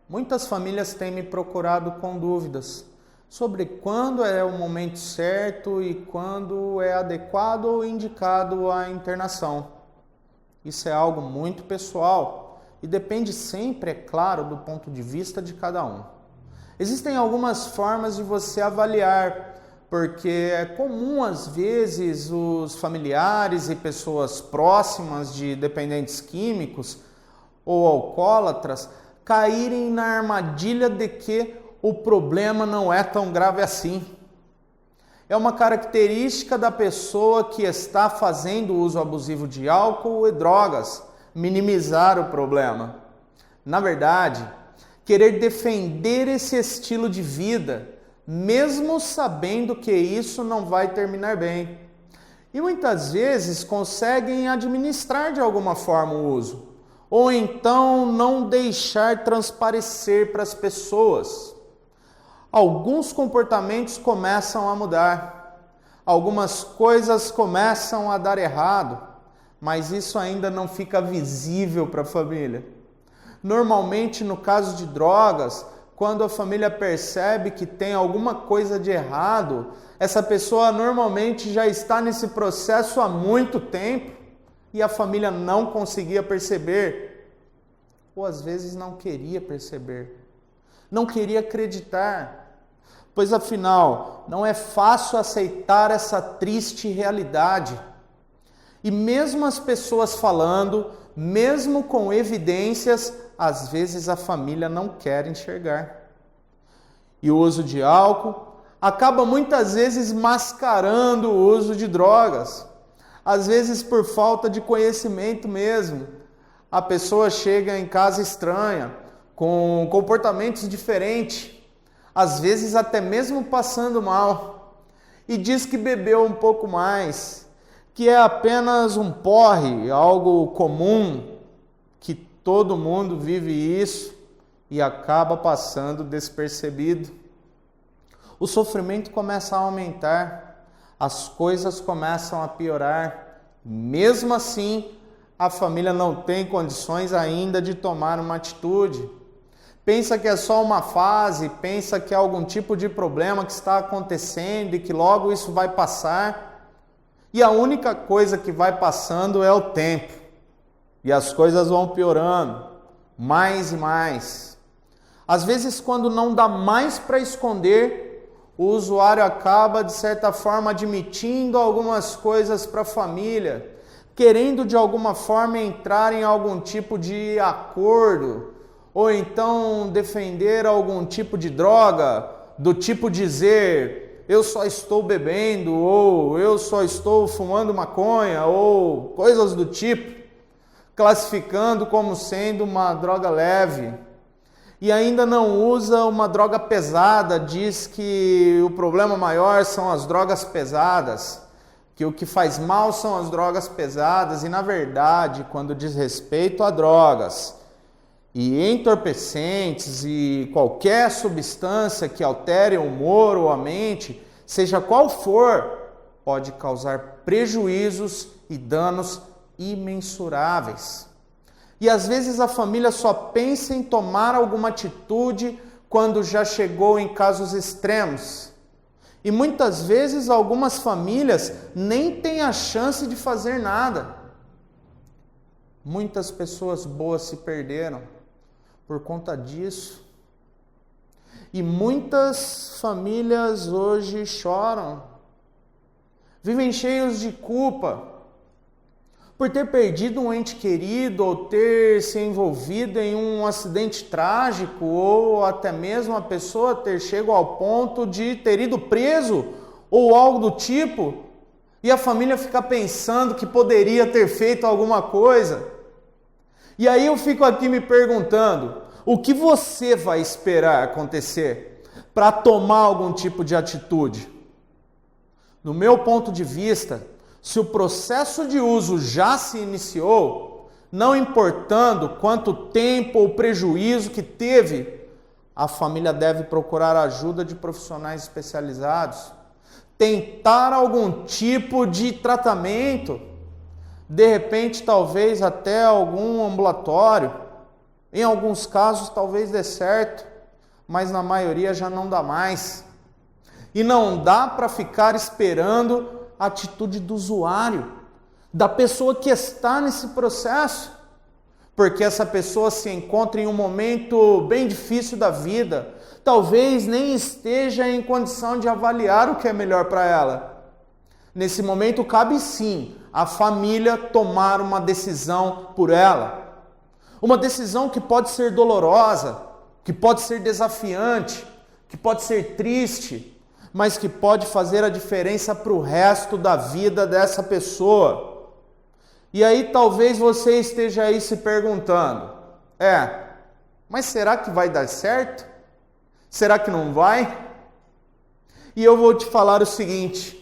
Muitas famílias têm me procurado com dúvidas sobre quando é o momento certo e quando é adequado ou indicado a internação. Isso é algo muito pessoal e depende sempre, é claro, do ponto de vista de cada um. Existem algumas formas de você avaliar, porque é comum às vezes os familiares e pessoas próximas de dependentes químicos ou alcoólatras caírem na armadilha de que o problema não é tão grave assim. É uma característica da pessoa que está fazendo uso abusivo de álcool e drogas, minimizar o problema. Na verdade, querer defender esse estilo de vida, mesmo sabendo que isso não vai terminar bem. E muitas vezes conseguem administrar de alguma forma o uso, ou então não deixar transparecer para as pessoas. Alguns comportamentos começam a mudar, algumas coisas começam a dar errado, mas isso ainda não fica visível para a família. Normalmente, no caso de drogas, quando a família percebe que tem alguma coisa de errado, essa pessoa normalmente já está nesse processo há muito tempo e a família não conseguia perceber, ou às vezes não queria perceber, não queria acreditar, pois afinal não é fácil aceitar essa triste realidade. E mesmo as pessoas falando, mesmo com evidências, às vezes a família não quer enxergar. E o uso de álcool acaba muitas vezes mascarando o uso de drogas. Às vezes por falta de conhecimento mesmo. A pessoa chega em casa estranha, com comportamentos diferentes, às vezes até mesmo passando mal, e diz que bebeu um pouco mais, que é apenas um porre, algo comum, que todo mundo vive isso e acaba passando despercebido. O sofrimento começa a aumentar, as coisas começam a piorar. Mesmo assim, a família não tem condições ainda de tomar uma atitude. Pensa que é só uma fase, pensa que é algum tipo de problema que está acontecendo e que logo isso vai passar. E a única coisa que vai passando é o tempo. E as coisas vão piorando, mais e mais. Às vezes, quando não dá mais para esconder, o usuário acaba, de certa forma, admitindo algumas coisas para a família, querendo de alguma forma entrar em algum tipo de acordo, ou então defender algum tipo de droga, do tipo dizer, eu só estou bebendo, ou eu só estou fumando maconha, ou coisas do tipo, classificando como sendo uma droga leve. E ainda não usa uma droga pesada, diz que o problema maior são as drogas pesadas, que o que faz mal são as drogas pesadas, e na verdade, quando diz respeito a drogas e entorpecentes e qualquer substância que altere o humor ou a mente, seja qual for, pode causar prejuízos e danos imensuráveis. E às vezes a família só pensa em tomar alguma atitude quando já chegou em casos extremos. E muitas vezes algumas famílias nem têm a chance de fazer nada. Muitas pessoas boas se perderam por conta disso. E muitas famílias hoje choram, vivem cheios de culpa por ter perdido um ente querido ou ter se envolvido em um acidente trágico, ou até mesmo a pessoa ter chegado ao ponto de ter ido preso ou algo do tipo, e a família fica pensando que poderia ter feito alguma coisa. E aí eu fico aqui me perguntando, o que você vai esperar acontecer para tomar algum tipo de atitude? No meu ponto de vista, se o processo de uso já se iniciou, não importando quanto tempo ou prejuízo que teve, a família deve procurar a ajuda de profissionais especializados, tentar algum tipo de tratamento, de repente talvez até algum ambulatório, Em alguns casos talvez dê certo, mas na maioria já não dá mais. E não dá para ficar esperando a atitude do usuário, da pessoa que está nesse processo, porque essa pessoa se encontra em um momento bem difícil da vida, talvez nem esteja em condição de avaliar o que é melhor para ela. Nesse momento cabe sim a família tomar uma decisão por ela. Uma decisão que pode ser dolorosa, que pode ser desafiante, que pode ser triste, mas que pode fazer a diferença para o resto da vida dessa pessoa. E aí talvez você esteja aí se perguntando, mas será que vai dar certo? Será que não vai? E eu vou te falar o seguinte,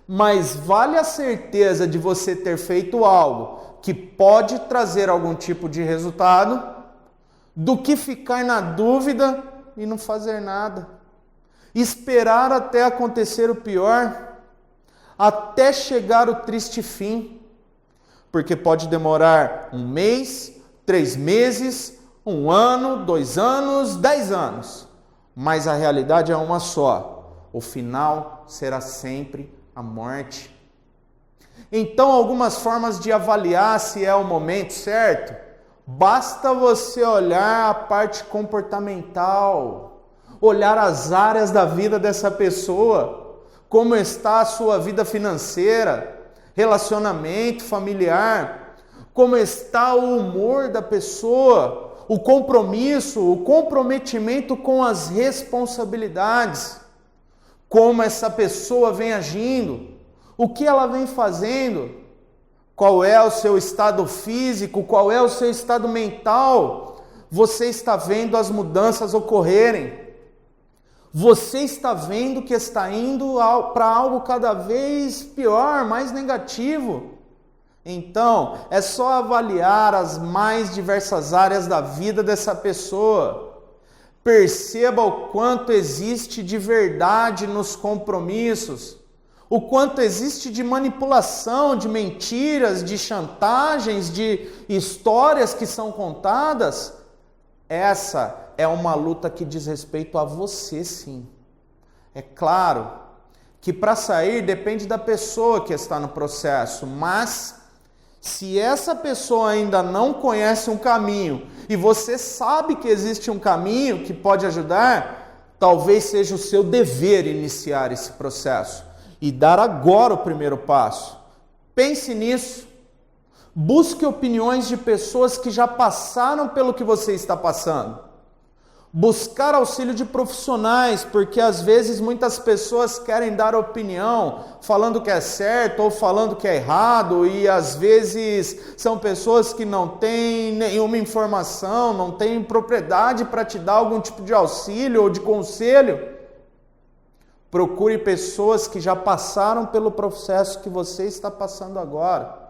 mas vale a certeza de você ter feito algo que pode trazer algum tipo de resultado, do que ficar na dúvida e não fazer nada. Esperar até acontecer o pior, até chegar o triste fim, porque pode demorar 1 mês, 3 meses, 1 ano, 2 anos, 10 anos, mas a realidade é uma só, o final será sempre a morte. Então, algumas formas de avaliar se é o momento certo, basta você olhar a parte comportamental, olhar as áreas da vida dessa pessoa, como está a sua vida financeira, relacionamento familiar, como está o humor da pessoa, o compromisso, o comprometimento com as responsabilidades, como essa pessoa vem agindo, o que ela vem fazendo, qual é o seu estado físico, qual é o seu estado mental. Você está vendo as mudanças ocorrerem. Você está vendo que está indo para algo cada vez pior, mais negativo. Então, é só avaliar as mais diversas áreas da vida dessa pessoa. Perceba o quanto existe de verdade nos compromissos, o quanto existe de manipulação, de mentiras, de chantagens, de histórias que são contadas. Essa é uma luta que diz respeito a você, sim. É claro que para sair depende da pessoa que está no processo, mas se essa pessoa ainda não conhece um caminho e você sabe que existe um caminho que pode ajudar, talvez seja o seu dever iniciar esse processo e dar agora o primeiro passo. Pense nisso. Busque opiniões de pessoas que já passaram pelo que você está passando. Buscar auxílio de profissionais, porque às vezes muitas pessoas querem dar opinião, falando que é certo ou falando que é errado, e às vezes são pessoas que não têm nenhuma informação, não têm propriedade para te dar algum tipo de auxílio ou de conselho. Procure pessoas que já passaram pelo processo que você está passando agora.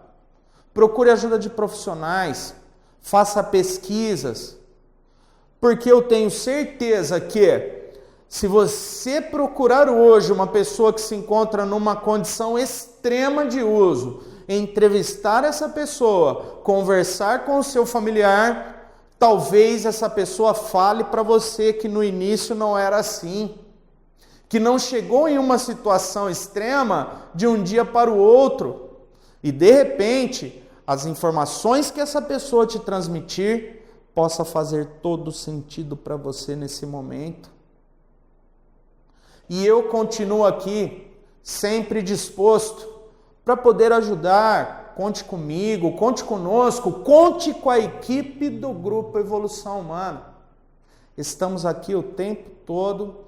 Procure ajuda de profissionais, faça pesquisas, porque eu tenho certeza que se você procurar hoje uma pessoa que se encontra numa condição extrema de uso, entrevistar essa pessoa, conversar com o seu familiar, talvez essa pessoa fale para você que no início não era assim, que não chegou em uma situação extrema de um dia para o outro, e de repente as informações que essa pessoa te transmitir possa fazer todo sentido para você nesse momento. E eu continuo aqui, sempre disposto para poder ajudar. Conte comigo, conte conosco, conte com a equipe do Grupo Evolução Humana. Estamos aqui o tempo todo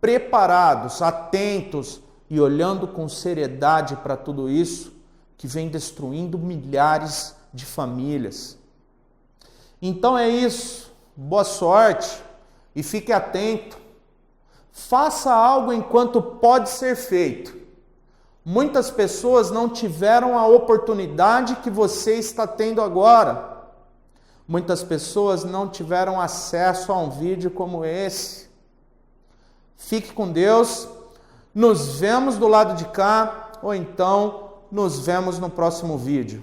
preparados, atentos e olhando com seriedade para tudo isso que vem destruindo milhares de famílias. Então é isso, boa sorte e fique atento. Faça algo enquanto pode ser feito. Muitas pessoas não tiveram a oportunidade que você está tendo agora. Muitas pessoas não tiveram acesso a um vídeo como esse. Fique com Deus, nos vemos do lado de cá, ou então nos vemos no próximo vídeo.